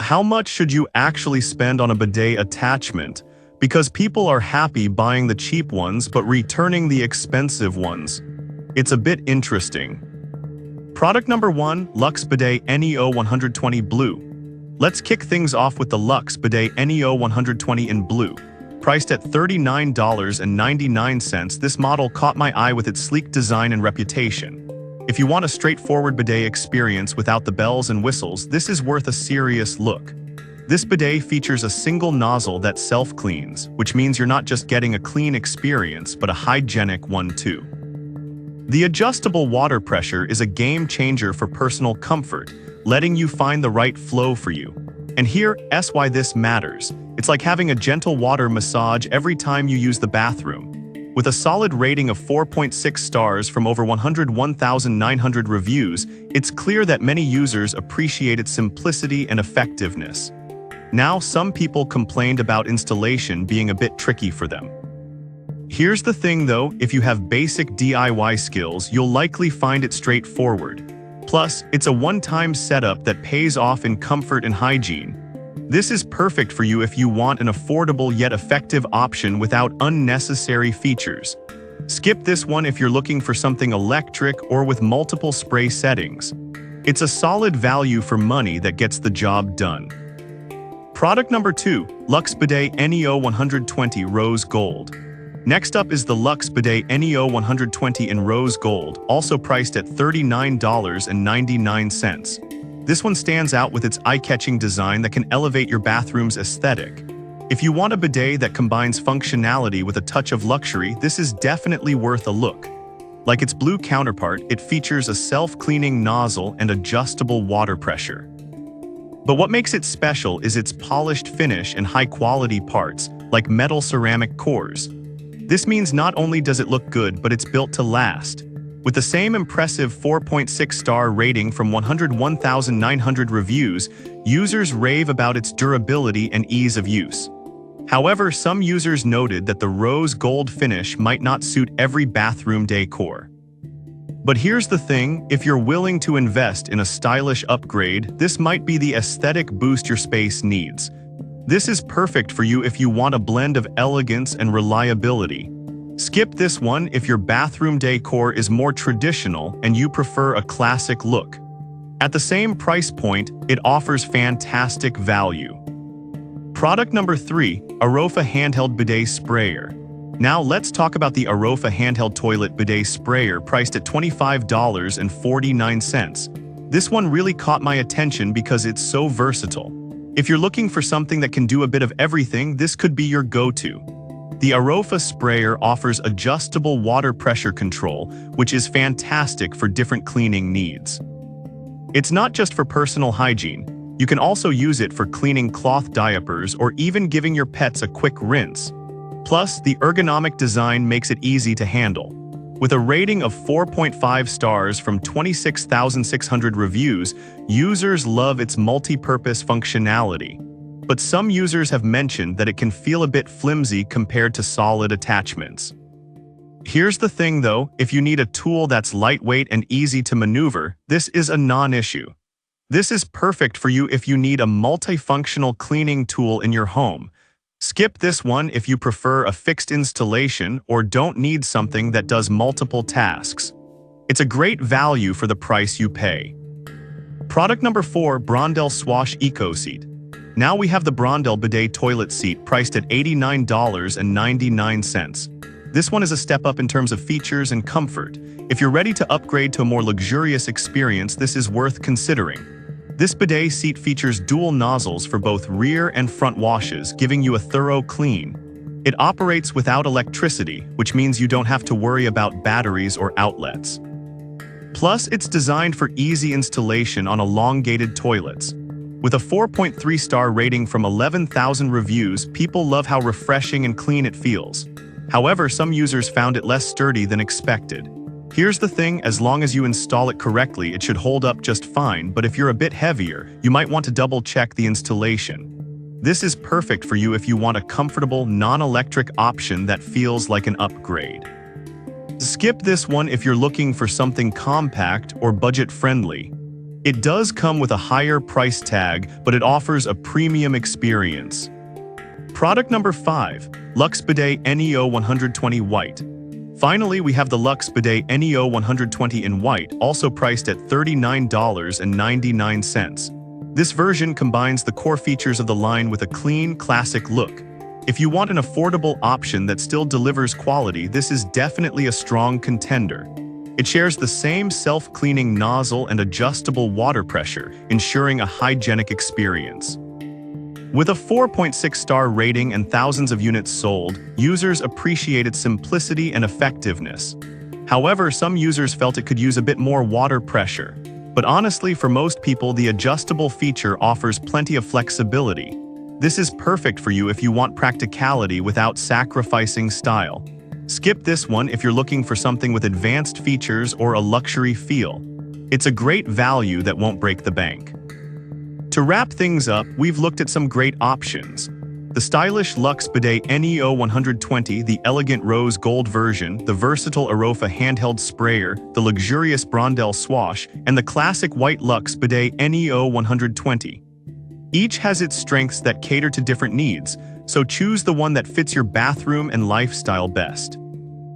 how much should you actually spend on a bidet attachment? Because people are happy buying the cheap ones but returning the expensive ones. It's a bit interesting. Product number 1, Luxe Bidet NEO 120 Blue. Let's kick things off with the Luxe Bidet NEO 120 in blue. Priced at $39.99, this model caught my eye with its sleek design and reputation. If you want a straightforward bidet experience without the bells and whistles, this is worth a serious look. This bidet features a single nozzle that self-cleans, which means you're not just getting a clean experience, but a hygienic one too. The adjustable water pressure is a game changer for personal comfort, letting you find the right flow for you. And here's why this matters. It's like having a gentle water massage every time you use the bathroom. With a solid rating of 4.6 stars from over 101,900 reviews, it's clear that many users appreciate its simplicity and effectiveness. Now, some people complained about installation being a bit tricky for them. Here's the thing though, if you have basic DIY skills, you'll likely find it straightforward. Plus, it's a one-time setup that pays off in comfort and hygiene. This is perfect for you if you want an affordable yet effective option without unnecessary features. Skip this one if you're looking for something electric or with multiple spray settings. It's a solid value for money that gets the job done. Product number 2, Luxe Bidet NEO 120 Rose Gold. Next up is the Luxe Bidet NEO 120 in Rose Gold, also priced at $39.99. This one stands out with its eye-catching design that can elevate your bathroom's aesthetic. If you want a bidet that combines functionality with a touch of luxury, this is definitely worth a look. Like its blue counterpart, it features a self-cleaning nozzle and adjustable water pressure. But what makes it special is its polished finish and high-quality parts, like metal ceramic cores. This means not only does it look good, but it's built to last. With the same impressive 4.6-star rating from 101,900 reviews, users rave about its durability and ease of use. However, some users noted that the rose gold finish might not suit every bathroom decor. But here's the thing, if you're willing to invest in a stylish upgrade, this might be the aesthetic boost your space needs. This is perfect for you if you want a blend of elegance and reliability. Skip this one if your bathroom decor is more traditional and you prefer a classic look. At the same price point, it offers fantastic value. Product number 3, Arofa Handheld Bidet Sprayer. Now let's talk about the Arofa Handheld Toilet Bidet Sprayer priced at $25.49. This one really caught my attention because it's so versatile. If you're looking for something that can do a bit of everything, this could be your go-to. The Arofa sprayer offers adjustable water pressure control, which is fantastic for different cleaning needs. It's not just for personal hygiene. You can also use it for cleaning cloth diapers or even giving your pets a quick rinse. Plus, the ergonomic design makes it easy to handle. With a rating of 4.5 stars from 26,600 reviews, users love its multi-purpose functionality. But some users have mentioned that it can feel a bit flimsy compared to solid attachments. Here's the thing though, if you need a tool that's lightweight and easy to maneuver, this is a non-issue. This is perfect for you if you need a multifunctional cleaning tool in your home. Skip this one if you prefer a fixed installation or don't need something that does multiple tasks. It's a great value for the price you pay. Product number 4, Brondell Swash Eco Seat. Now we have the Brondell Bidet Toilet Seat priced at $89.99. This one is a step up in terms of features and comfort. If you're ready to upgrade to a more luxurious experience, this is worth considering. This bidet seat features dual nozzles for both rear and front washes, giving you a thorough clean. It operates without electricity, which means you don't have to worry about batteries or outlets. Plus, it's designed for easy installation on elongated toilets. With a 4.3-star rating from 11,000 reviews, people love how refreshing and clean it feels. However, some users found it less sturdy than expected. Here's the thing, as long as you install it correctly, it should hold up just fine, but if you're a bit heavier, you might want to double-check the installation. This is perfect for you if you want a comfortable, non-electric option that feels like an upgrade. Skip this one if you're looking for something compact or budget-friendly. It does come with a higher price tag, but it offers a premium experience. Product number 5, Luxe Bidet Neo 120 White. Finally, we have the Luxe Bidet Neo 120 in white, also priced at $39.99. This version combines the core features of the line with a clean, classic look. If you want an affordable option that still delivers quality, this is definitely a strong contender. It shares the same self-cleaning nozzle and adjustable water pressure, ensuring a hygienic experience. With a 4.6-star rating and thousands of units sold, users appreciate its simplicity and effectiveness. However, some users felt it could use a bit more water pressure. But honestly, for most people, the adjustable feature offers plenty of flexibility. This is perfect for you if you want practicality without sacrificing style. Skip this one if you're looking for something with advanced features or a luxury feel. It's a great value that won't break the bank. To wrap things up, we've looked at some great options. The stylish Luxe Bidet Neo 120, the elegant rose gold version, the versatile Arofa handheld sprayer, the luxurious Brondell Swash, and the classic white Luxe Bidet Neo 120. Each has its strengths that cater to different needs, so choose the one that fits your bathroom and lifestyle best.